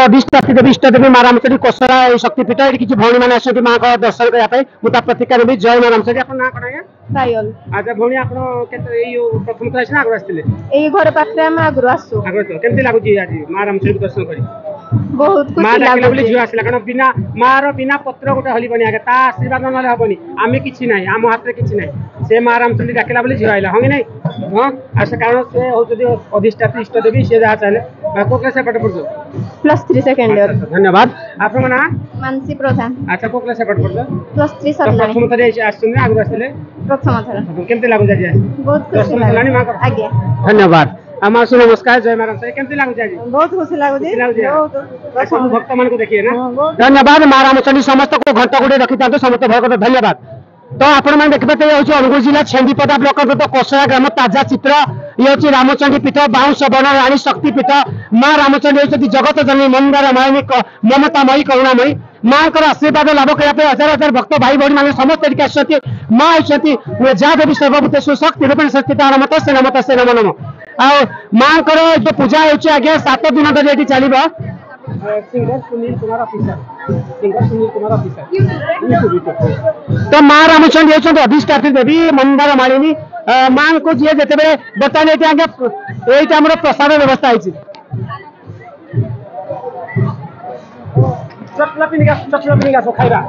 अधिष्ठात्री देवी इष्ट देवी माँ रामचंडी कोसरा शक्तिपीठ ये किसी भौणी मैंने आसती माँ का दर्शन करने मुझे प्रतिक्रिया देवी जय माँ रामचंडी आप ना कौन सायल अच्छा भौणी आप प्रथम थर आगे आसते एई घर पाखे आम आगु आसु केमती लगुच आज माँ रामचंडी दर्शन कर बहुत माँ खुशी डाकिला लागुची झील आसला कारण बिना माँ बिना पत्र गोटे हलबनी आगे ता आशीर्वाद ना हेनी आम कि ना आम हाथ में कि ना से माँ रामचंडी डाकिला झील आइला हाँ कि नहीं हाँ आशा कारण से हूँ अधिष्ठात्री इष्ट देवी सी जहाँ चाहे को क्लास पाठ पढ़ो +3 सेकेंड इयर धन्यवाद आप ना मानसी प्रधान अच्छा को क्लास पाठ पढ़ो +3 सरलाणी प्रथम थर आसुन आगे आसते प्रथम थर केमती लगुच आज बहुत खुशी दर्शन माँ आज्ञा धन्यवाद मासु नमस्कार जय माँ रामचंडी केमती लगुच आज बहुत खुशी लागुची सब भक्त मान को देखिए ना धन्यवाद माँ रामचंडी समस्त को घंटा गुड़े रखी था समस्त भक्त धन्यवाद तो आपण मैंने देखते ये अनुगुल जिला छेन्दीपदा ब्लॉक तो कोसरा ग्राम ताजा चित्र ये हूँ रामचंडी पीठ बाउंश बन राणी शक्तिपीठ माँ रामचंडी होती जगत जननी मंदार मायनी ममतामयी करुणामयी माँ आशीर्वाद लाभ करने हजार हजार भक्त भाई भौणी मैंने समस्त आसती माँ होती जहाँ देवी सर्वभूतेषु शक्ति रूपेण स्थित नमत से नम नम आ माँ जो पूजा होगी आज्ञा 7 दिन धरी ये चलो सिंगर सुनील कुमार ऑफिसर तो माँ रामचंडी होती अधिष्ठात्री देवी मंदार मालिनी माँ को जी जिते बर्तमान ये आगे ये प्रसाद व्यवस्था है चटला पिनिका खाइबा